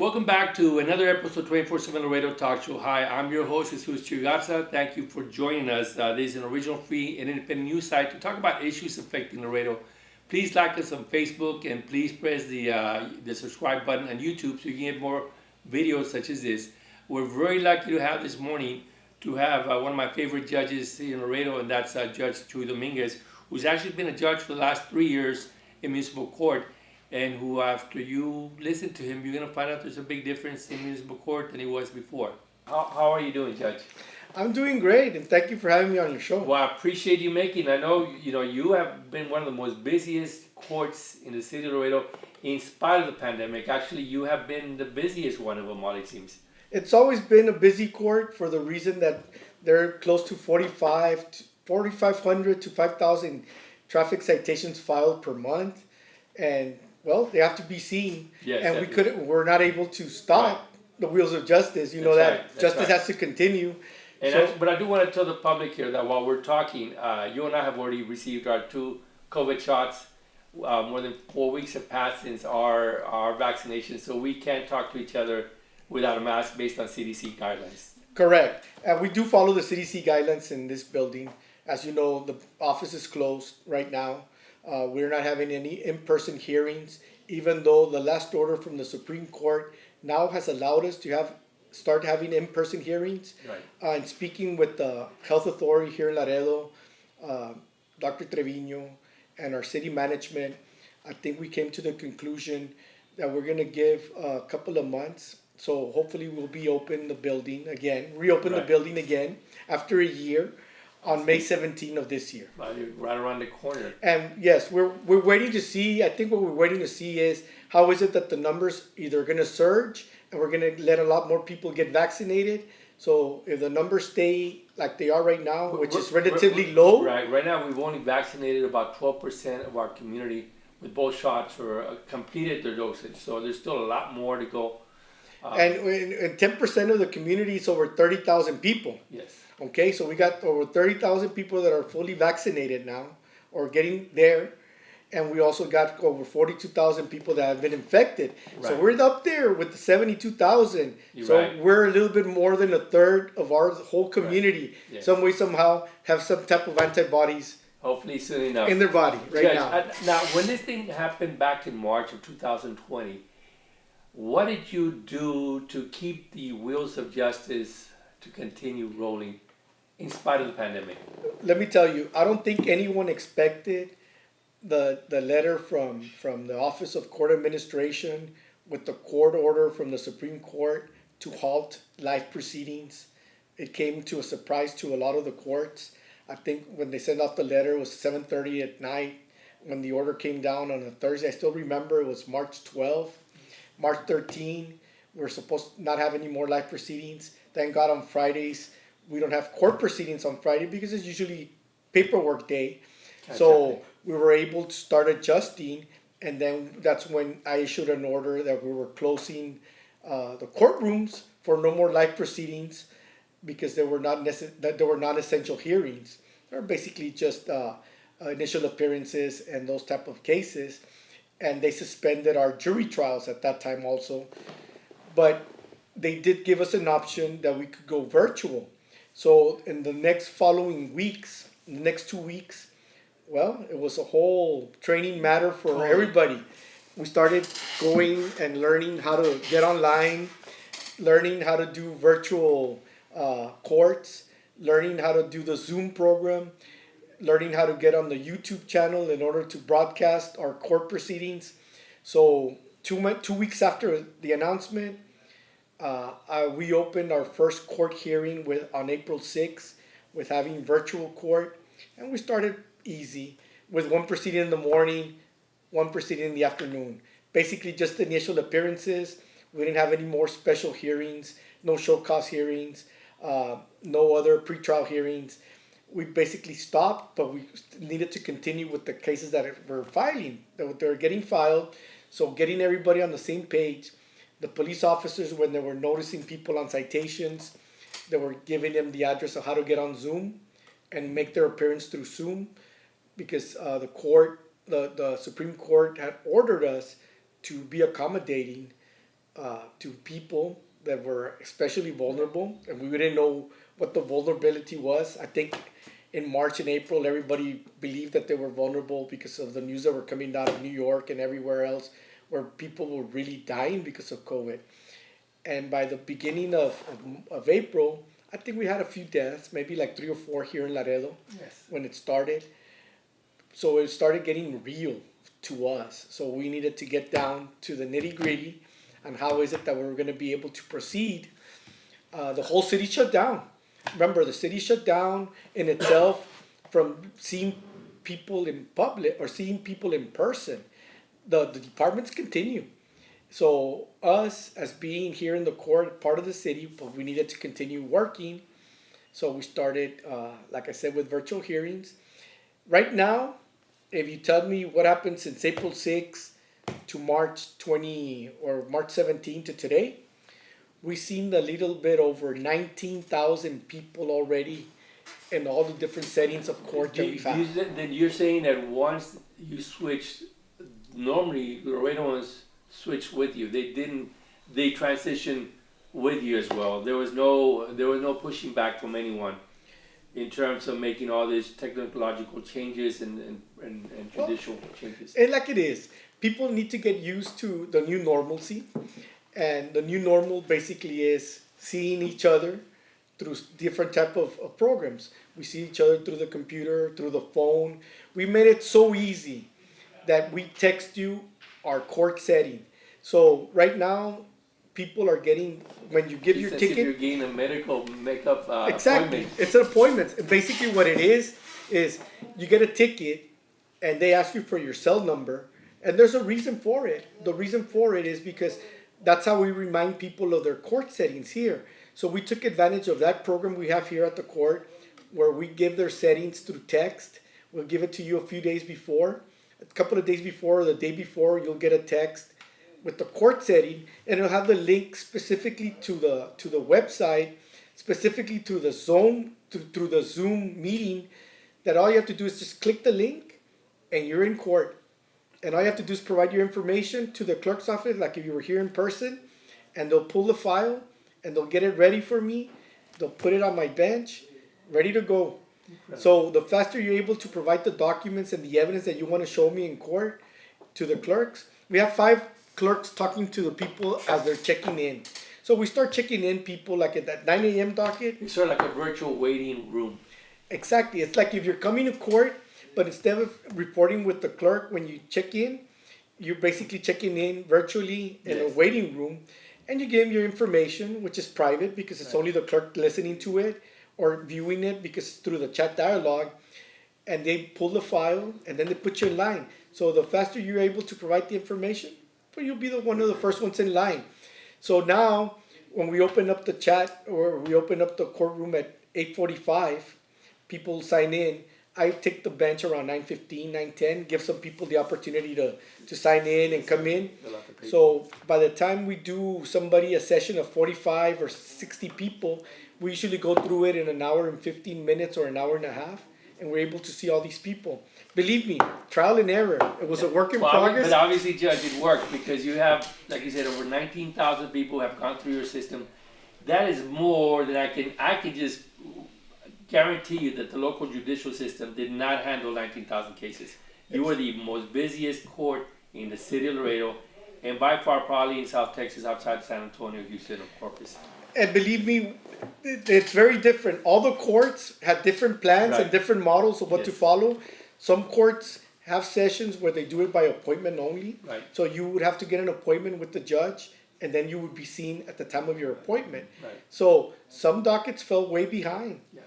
Welcome back to another episode of 24/7 Laredo Talk Show. Hi, I'm your host, Jesus Chuy. Thank you for joining us. This is an original free and independent news site to talk about issues affecting Laredo. Please like us on Facebook and please press the subscribe button on YouTube so you can get more videos such as this. We're very lucky to have this morning to have one of my favorite judges in Laredo, and that's Judge Chuy Dominguez, who's actually been a judge for the last 3 years in municipal court, and who, after you listen to him, you're going to find out there's a big difference in municipal court than it was before. How are you doing, Judge? I'm doing great, and thank you for having me on your show. Well, I appreciate you making. I know you have been one of the most busiest courts in the city of Laredo, in spite of the pandemic. Actually, you have been the busiest one of them all, it seems. It's always been a busy court for the reason that there are close to 4,500 to 5,000 traffic citations filed per month, and well, they have to be seen. Yes, and definitely. we're not able to stop the wheels of justice. You know That's that right, that's justice right. has to continue. But I do want to tell the public here that while we're talking, you and I have already received our 2 COVID shots. More than 4 weeks have passed since our vaccination, so we can't talk to each other without a mask based on CDC guidelines. Correct. And we do follow the CDC guidelines in this building. As you know, the office is closed right now. We're not having any in-person hearings, even though the last order from the Supreme Court now has allowed us to start having in-person hearings. Right. And speaking with the health authority here in Laredo, Dr. Trevino, and our city management, I think we came to the conclusion that we're going to give a couple of months. So hopefully we'll be reopen the building again after a year on May 17th of this year. Right around the corner. And yes, we're waiting to see. I think what we're waiting to see is how is it that the numbers either going to surge and we're going to let a lot more people get vaccinated. So if the numbers stay like they are right now, which is relatively low. Right now we've only vaccinated about 12% of our community with both shots or completed their dosage. So there's still a lot more to go. And 10% of the community is over 30,000 people. Yes. Okay, so we got over 30,000 people that are fully vaccinated now or getting there. And we also got over 42,000 people that have been infected. Right. So we're up there with the 72,000. So right. We're a little bit more than a third of our whole community. Right. Yes. Some way, somehow, have some type of antibodies. Hopefully soon enough. In their body right now. Now, when this thing happened back in March of 2020, what did you do to keep the wheels of justice to continue rolling in spite of the pandemic? Let me tell you, I don't think anyone expected the letter from the Office of Court Administration with the court order from the Supreme Court to halt live proceedings. It came to a surprise to a lot of the courts. I think when they sent out the letter, it was 7:30 at night. When the order came down on a Thursday, I still remember it was March 12th. March 13th, we're supposed to not have any more live proceedings. Thank God on Fridays, we don't have court proceedings on Friday because it's usually paperwork day. So we were able to start adjusting, and then that's when I issued an order that we were closing the courtrooms for no more live proceedings because there were non-essential hearings. They're basically just initial appearances and those type of cases. And they suspended our jury trials at that time also. But they did give us an option that we could go virtual. So in the next 2 weeks, well, it was a whole training matter for everybody. We started going and learning how to get online, learning how to do virtual courts, learning how to do the Zoom program, learning how to get on the YouTube channel in order to broadcast our court proceedings. So 2 weeks after the announcement, we opened our first court hearing on April 6th with having virtual court. And we started easy with one proceeding in the morning, one proceeding in the afternoon. Basically just initial appearances. We didn't have any more special hearings, no show cause hearings, no other pretrial hearings. We basically stopped, but we needed to continue with the cases that were filing, that were getting filed. So getting everybody on the same page. The police officers, when they were noticing people on citations, they were giving them the address of how to get on Zoom and make their appearance through Zoom, because the Supreme Court had ordered us to be accommodating to people that were especially vulnerable, and we didn't know what the vulnerability was. I think in March and April, everybody believed that they were vulnerable because of the news that were coming out of New York and everywhere else, where people were really dying because of COVID. And by the beginning of April, I think we had a few deaths, maybe like 3 or 4 here in Laredo. Yes. When it started. So it started getting real to us. So we needed to get down to the nitty gritty on how is it that we were going to be able to proceed. The whole city shut down. Remember, the city shut down in itself from seeing people in public or seeing people in person. The departments continue. So us, as being here in the court, part of the city, but we needed to continue working. So we started, like I said, with virtual hearings. Right now, if you tell me what happened since April 6th to March 20 or March 17 to today, we've seen a little bit over 19,000 people already in all the different settings of court that we've had. Then you're saying that once you switched, normally Laredoans switched with you. They transitioned with you as well. There was no pushing back from anyone in terms of making all these technological changes and judicial changes. And like it is, people need to get used to the new normalcy. And the new normal basically is seeing each other through different type of programs. We see each other through the computer, through the phone. We made it so easy that we text you our court setting. So right now, people are getting, when you give your It's as ticket. if you're getting a medical makeup Exactly. appointment. It's an appointment. And basically what it is you get a ticket and they ask you for your cell number. And there's a reason for it. The reason for it is because that's how we remind people of their court settings here. So we took advantage of that program we have here at the court where we give their settings through text. We'll give it to you a few days before. A couple of days before or the day before, you'll get a text with the court setting, and it'll have the link specifically to the website, specifically to the Zoom, through the Zoom meeting, that all you have to do is just click the link and you're in court. And all you have to do is provide your information to the clerk's office, like if you were here in person, and they'll pull the file and they'll get it ready for me. They'll put it on my bench, ready to go. So the faster you're able to provide the documents and the evidence that you want to show me in court to the clerks, we have 5 clerks talking to the people as they're checking in. So we start checking in people like at that 9 a.m. docket. It's sort of like a virtual waiting room. Exactly. It's like if you're coming to court, but instead of reporting with the clerk when you check in, you're basically checking in virtually in a waiting room, and you give them your information, which is private because it's only the clerk listening to it or viewing it because it's through the chat dialogue, and they pull the file and then they put you in line. So the faster you're able to provide the information, well, you'll be one of the first ones in line. So now, when we open up the chat or we open up the courtroom at 8:45, people sign in. I take the bench around 9:15, 9:10, give some people the opportunity to sign in and come in. So by the time we do a session of 45 or 60 people, we usually go through it in an hour and 15 minutes or an hour and a half, and we're able to see all these people. Believe me, trial and error. It was a work in progress. But obviously, Judge, it worked because you have, like you said, over 19,000 people have gone through your system. That is more than I can just guarantee you that the local judicial system did not handle 19,000 cases. You were the most busiest court in the city of Laredo, and by far probably in South Texas outside San Antonio, Houston, or Corpus. And believe me, it's very different. All the courts have different plans and different models of what to follow. Some courts have sessions where they do it by appointment only. Right. So you would have to get an appointment with the judge, and then you would be seen at the time of your appointment. Right. So some dockets fell way behind. Yeah.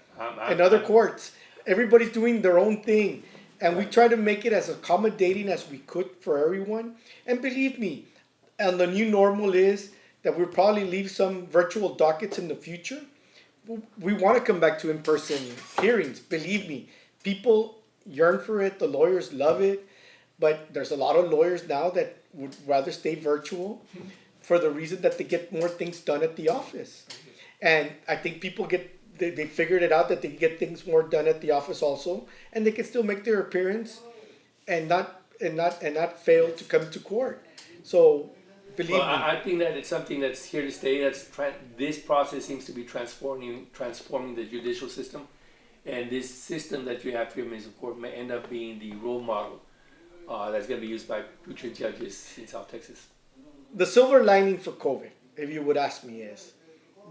In other courts, everybody's doing their own thing. And we try to make it as accommodating as we could for everyone. And believe me, and the new normal is that we'll probably leave some virtual dockets in the future. We want to come back to in-person hearings. Believe me, people yearn for it. The lawyers love it. But there's a lot of lawyers now that would rather stay virtual for the reason that they get more things done at the office. And I think people they figured it out that they can get things more done at the office also, and they can still make their appearance and not fail to come to court. So Believe Well, me. I think that it's something that's here to stay. This process seems to be transforming the judicial system, and this system that you have here in municipal court may end up being the role model that's going to be used by future judges in South Texas. The silver lining for COVID, if you would ask me, is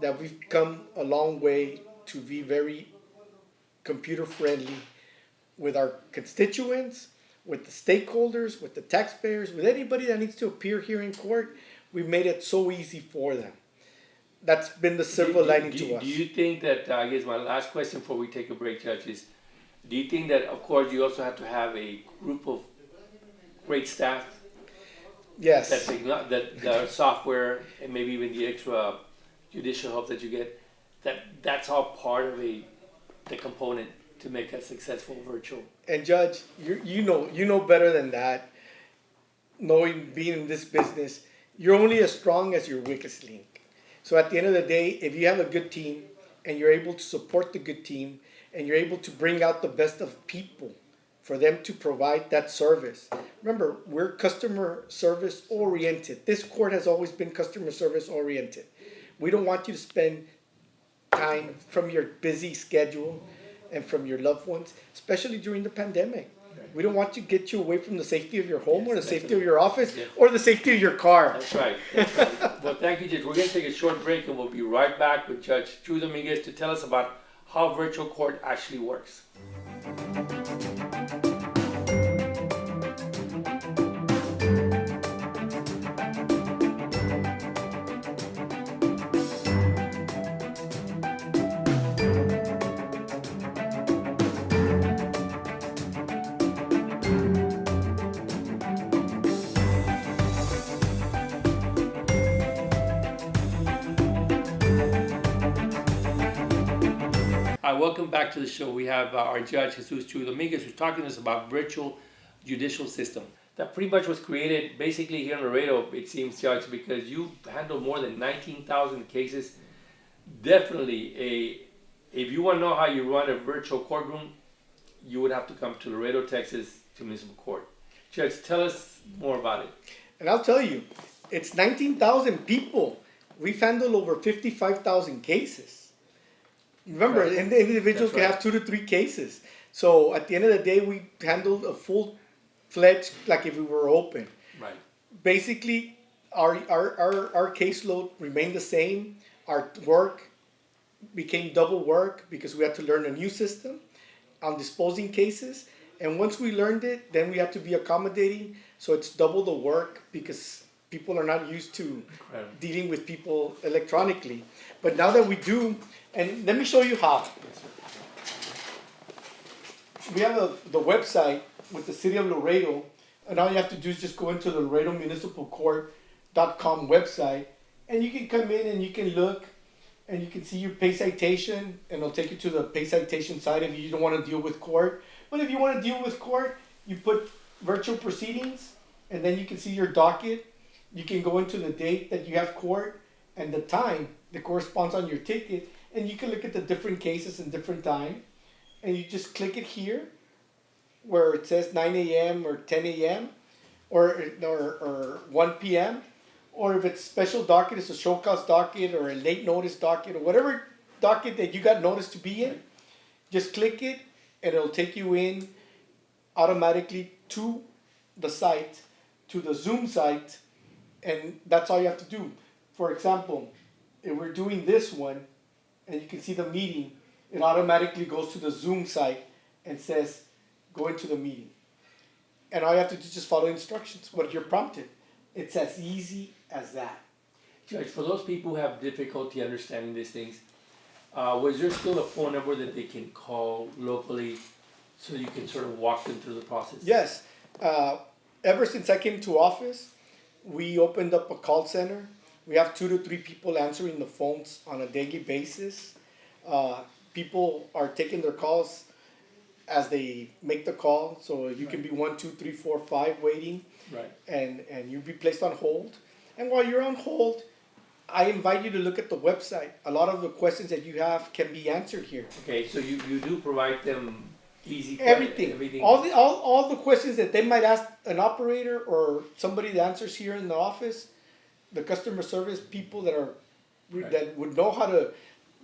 that we've come a long way to be very computer friendly with our constituents, with the stakeholders, with the taxpayers, with anybody that needs to appear here in court. We made it so easy for them. That's been the silver lining to us. Do you think that, I guess my last question before we take a break, Judge, is do you think that, of course, you also have to have a group of great staff Yes. that the software and maybe even the extra judicial help that you get, that's all part of the component to make a successful virtual. And Judge, you know better than that. Knowing being in this business, you're only as strong as your weakest link. So at the end of the day, if you have a good team and you're able to support the good team and you're able to bring out the best of people for them to provide that service. Remember, we're customer service oriented. This court has always been customer service oriented. We don't want you to spend time from your busy schedule and from your loved ones, especially during the pandemic. We don't want to get you away from the safety of your home or the safety of your office or the safety of your car. That's right. That's right. Well, thank you, Judge. We're going to take a short break and we'll be right back with Judge Chuy Dominguez to tell us about how virtual court actually works. Hi, welcome back to the show. We have our judge, Jesus Chuy Dominguez, who's talking to us about virtual judicial system. That pretty much was created basically here in Laredo, it seems, Judge, because you handle more than 19,000 cases. Definitely, if you want to know how you run a virtual courtroom, you would have to come to Laredo, Texas, to municipal court. Judge, tell us more about it. And I'll tell you, it's 19,000 people. We've handled over 55,000 cases. Remember, Right. the individuals can have 2 to 3 cases. So at the end of the day, we handled a full-fledged, like if we were open. Right. Basically, our caseload remained the same. Our work became double work because we had to learn a new system on disposing cases. And once we learned it, then we had to be accommodating. So it's double the work because people are not used to dealing with people electronically. But now that we do, and let me show you how. We have the website with the city of Laredo, and all you have to do is just go into the Laredo Municipal Court.com website, and you can come in and you can look, and you can see your pay citation, and it'll take you to the pay citation side if you don't want to deal with court. But if you want to deal with court, you put virtual proceedings, and then you can see your docket. You can go into the date that you have court and the time that corresponds on your ticket, and you can look at the different cases in different time, and you just click it here where it says 9 a.m. or 10 a.m. or 1 p.m. or if it's special docket, it's a show cause docket or a late notice docket or whatever docket that you got notice to be in, just click it and it'll take you in automatically to the site, to the Zoom site, and that's all you have to do. For example, if we're doing this one, and you can see the meeting, it automatically goes to the Zoom site and says, go into the meeting. And all you have to do is just follow instructions, what you're prompted. It's as easy as that. Judge, for those people who have difficulty understanding these things, was there still a phone number that they can call locally so you can sort of walk them through the process? Yes. Ever since I came to office, we opened up a call center. We have 2 to 3 people answering the phones on a daily basis. People are taking their calls as they make the call. So you can be 1, 2, 3, 4, 5 waiting. Right. And you'll be placed on hold. And while you're on hold, I invite you to look at the website. A lot of the questions that you have can be answered here. Okay, so you do provide them easy Everything. All the questions that they might ask an operator or somebody that answers here in the office, the customer service people that are Right. that would know how to.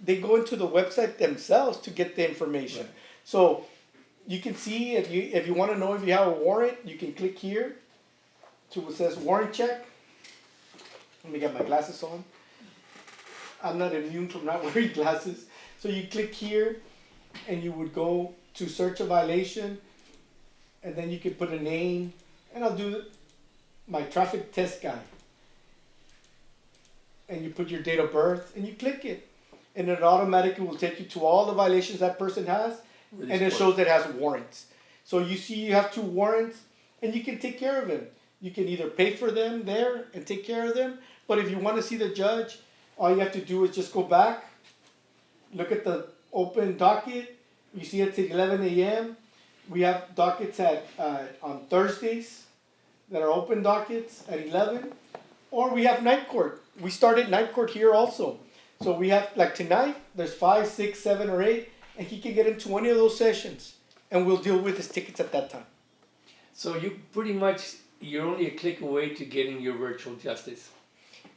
They go into the website themselves to get the information. Right. So you can see if you want to know if you have a warrant, you can click here. So it says warrant check. Let me get my glasses on. I'm not immune from not wearing glasses. So you click here, and you would go to search a violation, and then you can put a name, and I'll do my traffic test guy. And you put your date of birth, and you click it, and it automatically will take you to all the violations that person has, and it shows that it has warrants. So you see you have 2 warrants, and you can take care of them. You can either pay for them there and take care of them, but if you want to see the judge, all you have to do is just go back, look at the open docket. You see it's at 11 a.m. We have dockets at on Thursdays that are open dockets at 11, or we have night court. We started night court here also. So we have, like tonight, there's 5, 6, 7, or 8, and he can get into any of those sessions, and we'll deal with his tickets at that time. So you pretty much, you're only a click away to getting your virtual justice.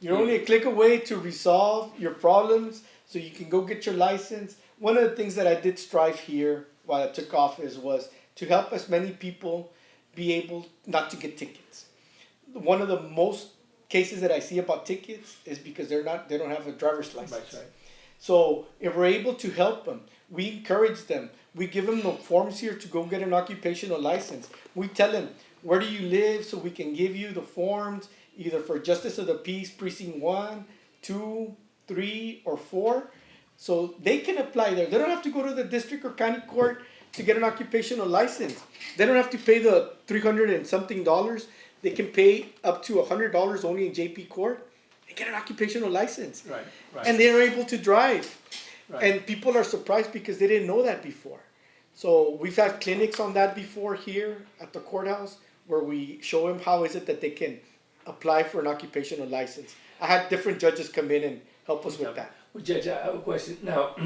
You're only a click away to resolve your problems, so you can go get your license. One of the things that I did strive here while I took office was to help as many people be able not to get tickets. One of the most cases that I see about tickets is because they don't have a driver's license. That's right. So if we're able to help them, we encourage them. We give them the forms here to go get an occupational license. We tell them, where do you live, so we can give you the forms either for Justice of the Peace Precinct 1, 2, 3, or 4. So they can apply there. They don't have to go to the district or county court to get an occupational license. They don't have to pay the $300 and something. They can pay up to $100 only in JP court and get an occupational license. Right, right. And they're able to drive. Right. And people are surprised because they didn't know that before. So we've had clinics on that before here at the courthouse where we show them how is it that they can apply for an occupational license. I had different judges come in and help us with that. Well, Judge, I have a question. Now,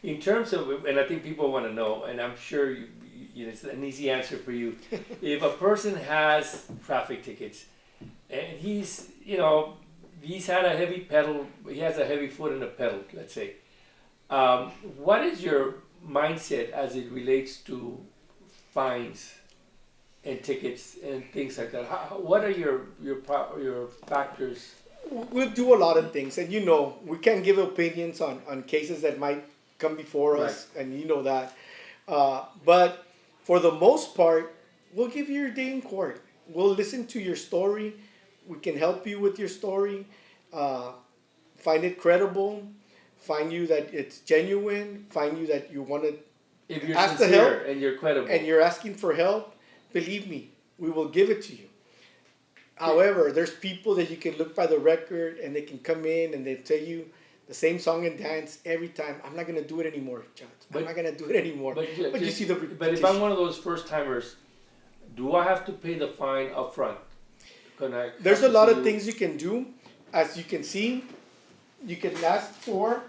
in terms of, and I think people want to know, and I'm sure it's an easy answer for you. If a person has traffic tickets and he's had a heavy pedal, he has a heavy foot in the pedal, let's say. What is your mindset as it relates to fines and tickets and things like that? What are your factors? We'll do a lot of things, and we can't give opinions on cases that might come before us, and you know that. But for the most part, we'll give you your day in court. We'll listen to your story. We can help you with your story. Find it credible. Find you that it's genuine. Find you that you want to If you're ask the sincere help, and you're credible. and you're asking for help, believe me, we will give it to you. However, there's people that you can look by the record and they can come in and they tell you the same song and dance every time. I'm not going to do it anymore, Judge. I'm not going to do it anymore. But you see the repetition. But if I'm one of those first timers, do I have to pay the fine up front? There's a lot of things you can do. As you can see, you can ask for,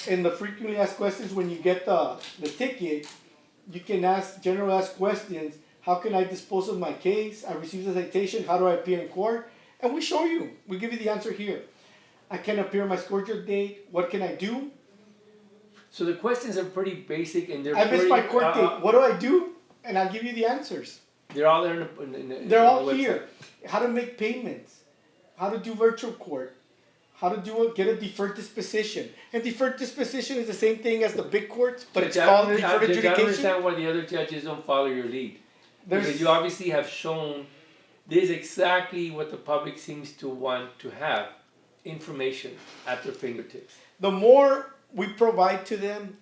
in the frequently asked questions when you get the ticket, you can ask questions. How can I dispose of my case? I received a citation. How do I appear in court? And we show you. We give you the answer here. I can appear on my scheduled date. What can I do? So the questions are pretty basic and I missed my court date. What do I do? And I'll give you the answers. They're all there They're all here. How to make payments. How to do virtual court. How to get a deferred disposition. And deferred disposition is the same thing as the big courts, but it's called deferred adjudication. I don't understand why the other judges don't follow your lead. Because you obviously have shown this is exactly what the public seems to want to have, information at their fingertips. The more we provide to them,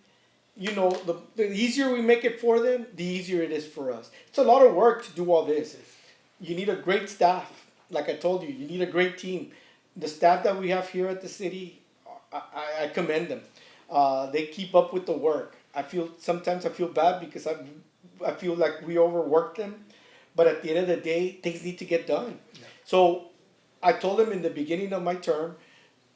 the easier we make it for them, the easier it is for us. It's a lot of work to do all this. You need a great staff. Like I told you, you need a great team. The staff that we have here at the city, I commend them. They keep up with the work. Sometimes I feel bad because I feel like we overwork them, but at the end of the day, things need to get done. Yeah. So I told them in the beginning of my term,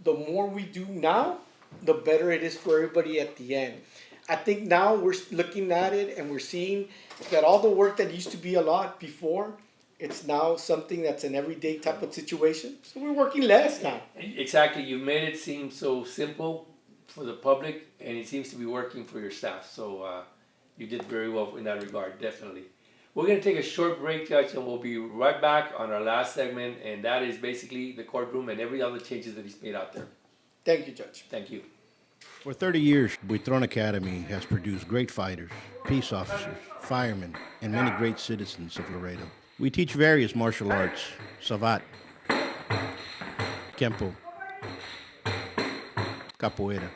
the more we do now, the better it is for everybody at the end. I think now we're looking at it and we're seeing that all the work that used to be a lot before It's now something that's an everyday type of situation. So we're working less now. Exactly, you made it seem so simple for the public, and it seems to be working for your staff. So you did very well in that regard, definitely. We're going to take a short break, Judge, and we'll be right back on our last segment, and that is basically the courtroom and every other changes that he's made out there. Thank you, Judge. Thank you. For 30 years, Buitron Academy has produced great fighters, peace officers, firemen, and many great citizens of Laredo. We teach various martial arts, Savat, Kempo, Capoeira,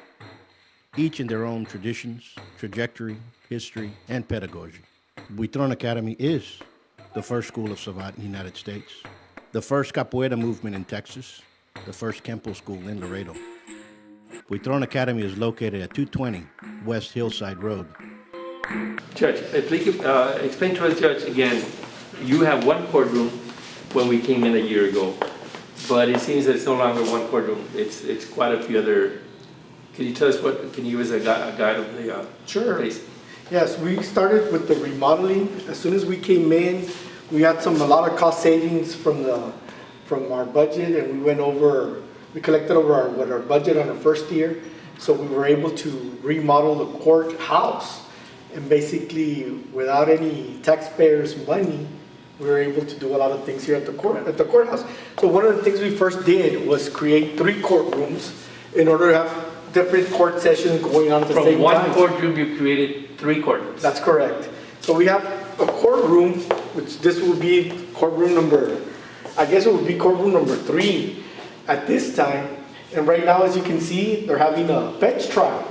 each in their own traditions, trajectory, history, and pedagogy. Buitron Academy is the first school of Savat in the United States, the first Capoeira movement in Texas, the first Kempo school in Laredo. Buitron Academy is located at 220 West Hillside Road. Judge, please explain to us, Judge, again, you have one courtroom when we came in a year ago, but it seems that it's no longer one courtroom. It's quite a few other. Can you tell us can you give us a guide of the Sure. place? Yes, we started with the remodeling. As soon as we came in, we had a lot of cost savings from our budget, and we collected over our budget on the first year. So we were able to remodel the courthouse, and basically without any taxpayers' money, we were able to do a lot of things here at the courthouse. So one of the things we first did was create 3 courtrooms in order to have different court sessions going on at the same time. From one courtroom, you created 3 courtrooms. That's correct. So we have a courtroom, which this will be courtroom number, I guess it would be courtroom number 3 at this time. And right now, as you can see, they're having a bench trial.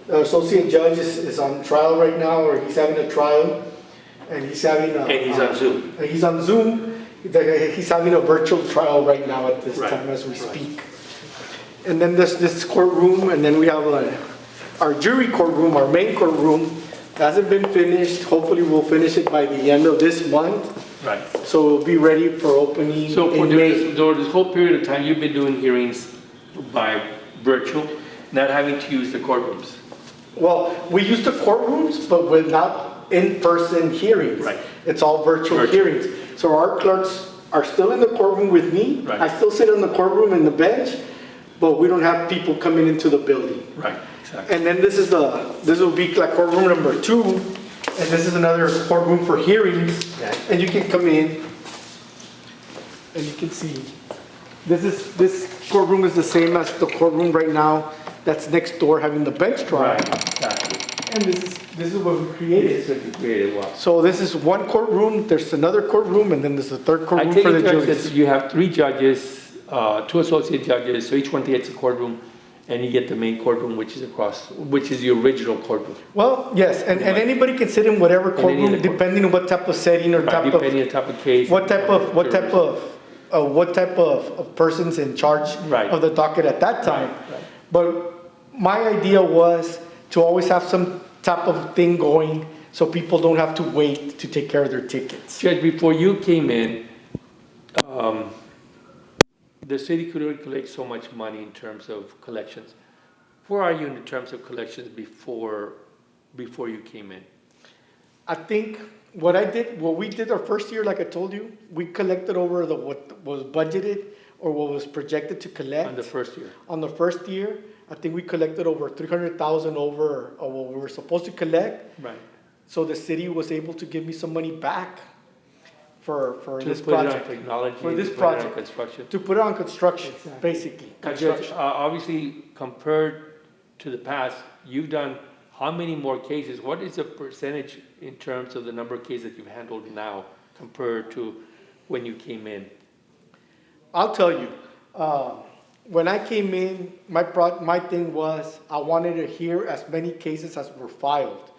The associate judge is on trial right now, or he's having a trial, and he's having a... And he's on Zoom. He's on Zoom. He's having a virtual trial right now at this time as we speak. And then this courtroom, and then we have our jury courtroom, our main courtroom. Hasn't been finished. Hopefully we'll finish it by the end of this month. Right. So we'll be ready for opening So for in May. during this whole period of time, you've been doing hearings by virtual, not having to use the courtrooms. Well, we use the courtrooms, but without in-person hearings. Right. It's all virtual hearings. So our clerks are still in the courtroom with me. Right. I still sit in the courtroom in the bench, but we don't have people coming into the building. Right, exactly. And then this will be like courtroom number 2, and this is another courtroom for hearings. And you can come in, and you can see, this courtroom is the same as the courtroom right now that's next door having the bench trial. Right, exactly. And this is what we created. This is what you created, wow. So this is one courtroom, there's another courtroom, and then there's a third I courtroom take for the it, Judge, juries. that you have 3 judges, 2 associate judges, so each one gets a courtroom, and you get the main courtroom, which is the original courtroom. Well, yes, and anybody can sit in whatever any of courtroom, the court- depending on what type of setting or Right, type of, depending on the type of case. what type of person's in charge Right. of the docket at that time. Right. But my idea was to always have some type of thing going so people don't have to wait to take care of their tickets. Judge, before you came in, the city could only collect so much money in terms of collections. Where are you in terms of collections before you came in? I think what we did our first year, like I told you, we collected over what was budgeted or what was projected to collect. On the first year? On the first year, I think we collected over 300,000 over what we were supposed to collect. Right. So the city was able to give me some money back for this To put it on project. technology, For this to put it on project. construction. To put it on construction, basically. Now, Judge, Construction. obviously, compared to the past, you've done how many more cases? What is the percentage in terms of the number of cases that you've handled now compared to when you came in? I'll tell you, when I came in, my thing was I wanted to hear as many cases as were filed.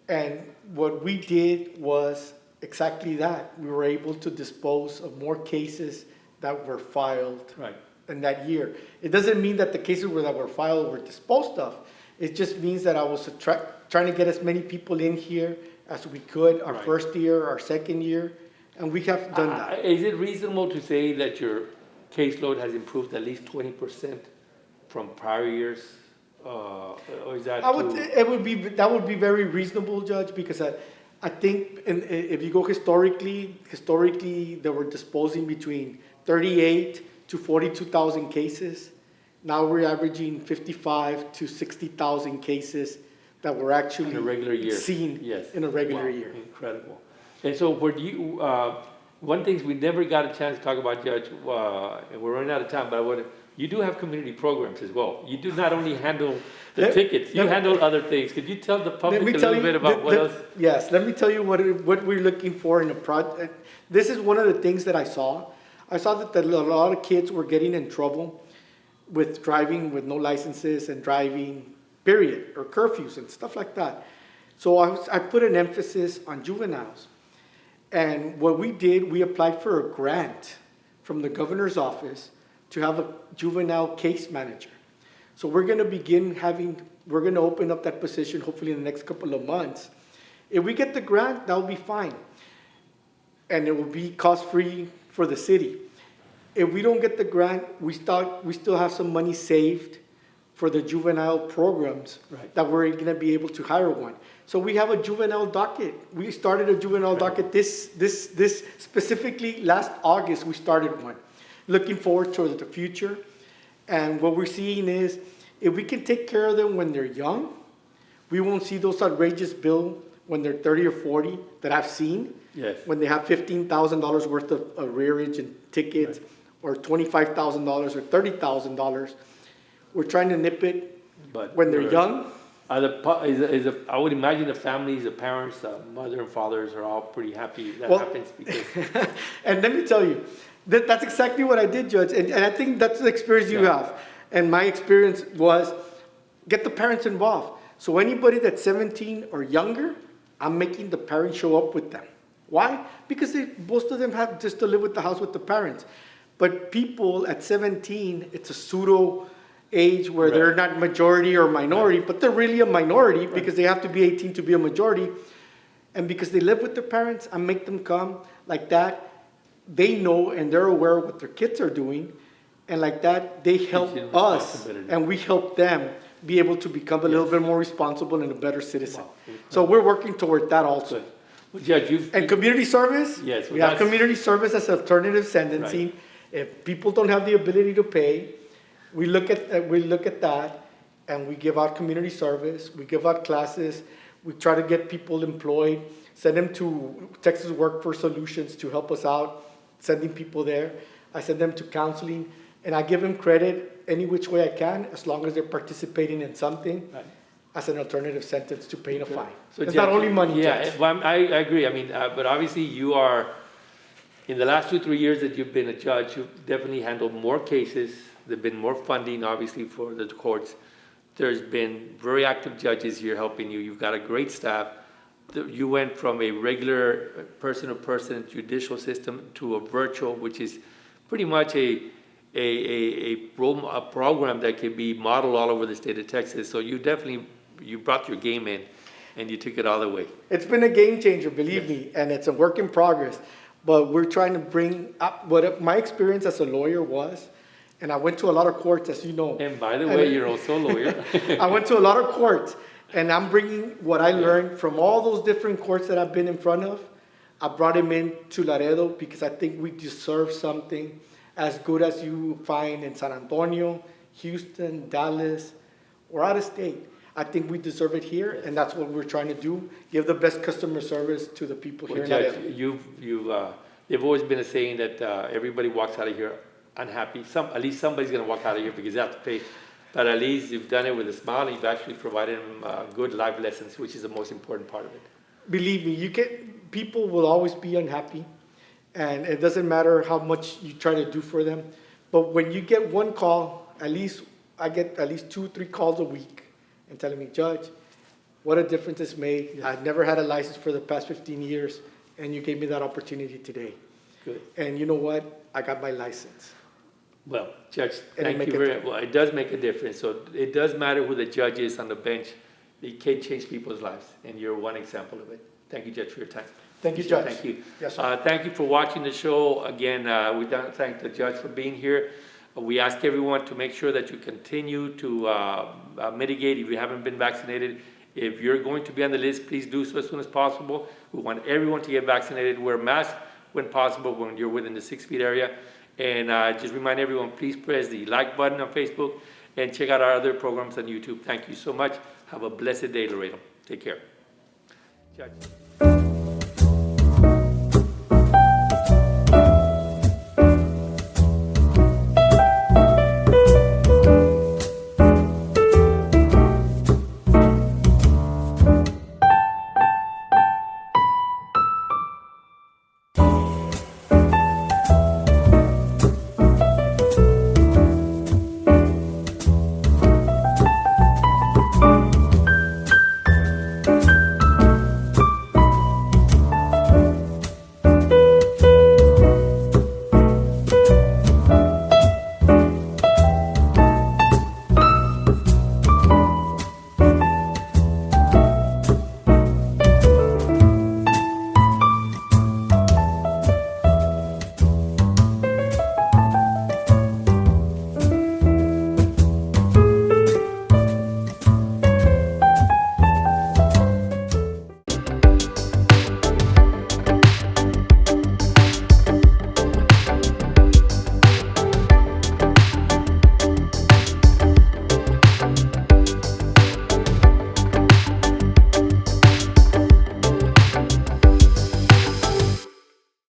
And what we did was exactly that. We were able to dispose of more cases that were filed Right. in that year. It doesn't mean that the cases that were filed were disposed of. It just means that I was trying to get as many people in here as we could, our Right. first year, our second year, and we have done that. Is it reasonable to say that your caseload has improved at least 20% from prior years? Or is that That would be very reasonable, Judge, because I think if you go historically, they were disposing between 38 to 42,000 cases. Now we're averaging 55 to 60,000 cases that were actually In a regular year. seen Yes. in a regular Wow, year. Incredible. And so, where do you? One thing we never got a chance to talk about, Judge, and we're running out of time. But you do have community programs as well. You do not only handle the Let- tickets; you let- handle other things. Could you tell the public Let me a tell little you bit about what else? Yes, let me tell you what we're looking for in a project. This is one of the things that I saw. I saw that a lot of kids were getting in trouble with driving with no licenses and driving, period, or curfews and stuff like that. So I put an emphasis on juveniles. And what we did, we applied for a grant from the governor's office to have a juvenile case manager. So we're going to we're going to open up that position hopefully in the next couple of months. If we get the grant, that will be fine. And it will be cost-free for the city. If we don't get the grant, we still have some money saved for the juvenile programs that we're going to be able to hire one. So we have a juvenile docket. We started a juvenile docket this specifically last August. We started one, looking forward to the future. And what we're seeing is, if we can take care of them when they're young, we won't see those outrageous bills when they're 30 or 40 that I've seen. Yes. When they have $15,000 worth of arrearage and tickets, or $25,000 or $30,000. We're trying to nip it But when they're young. I would imagine the families, the parents, mother and fathers are all pretty happy that happens because. And let me tell you, that's exactly what I did, Judge. And I think that's the experience you have. And my experience was get the parents involved. So anybody that's 17 or younger, I'm making the parents show up with them. Why? Because most of them have just to live with the house with the parents. But people at 17, it's a pseudo age where they're not majority or minority, but they're really a minority because they have to be 18 to be a majority. And because they live with their parents, I make them come like that. They know and they're aware of what their kids are doing. And like that, they help us and we help them be able to become a little bit more responsible and a better citizen. Wow. So we're working toward that also. Well, Judge, and community service, yes, we have community service as alternative sentencing. Right. If people don't have the ability to pay, we look at that and we give out community service, we give out classes, we try to get people employed, send them to Texas Workforce Solutions to help us out, sending people there. I send them to counseling, and I give them credit any which way I can as long as they're participating in something as an alternative sentence to paying a fine. So it's not only money. Yeah, well, I agree. I mean, but obviously you are, in the last 2-3 years that you've been a judge, you've definitely handled more cases. There've been more funding, obviously, for the courts. There's been very active judges here helping you. You've got a great staff. You went from a regular person-to-person judicial system to a virtual, which is pretty much a program that can be modeled all over the state of Texas. So you brought your game in and you took it all the way. It's been a game changer, believe me, and it's a work in progress. But we're trying to bring up what my experience as a lawyer was. And I went to a lot of courts, as you know. And by the way, you're also a lawyer. I went to a lot of courts, and I'm bringing what I learned from all those different courts that I've been in front of. I brought them in to Laredo because I think we deserve something as good as you find in San Antonio, Houston, Dallas, or out of state. I think we deserve it here, and that's what we're trying to do, give the best customer service to the people here in Laredo. They've always been a saying that everybody walks out of here unhappy. At least somebody's going to walk out of here because they have to pay. But at least you've done it with a smile, and you've actually provided them good life lessons, which is the most important part of it. Believe me, people will always be unhappy, and it doesn't matter how much you try to do for them. But when you get one call, I get at least 2-3 calls a week, and telling me, Judge, what a difference it's made. Yes. I've never had a license for the past 15 years, and you gave me that opportunity today. Good. And you know what? I got my license. Well, Judge, thank you very much. Well, it does make a difference. So it does matter who the judge is on the bench. It can change people's lives, and you're one example of it. Thank you, Judge, for your time. Thank you, Judge. Thank you. Yes, sir. Thank you for watching the show. Again, we thank the judge for being here. We ask everyone to make sure that you continue to mitigate if you haven't been vaccinated. If you're going to be on the list, please do so as soon as possible. We want everyone to get vaccinated. Wear masks when possible when you're within the 6 feet area. And just remind everyone, please press the like button on Facebook and check out our other programs on YouTube. Thank you so much. Have a blessed day, Laredo. Take care. Judge.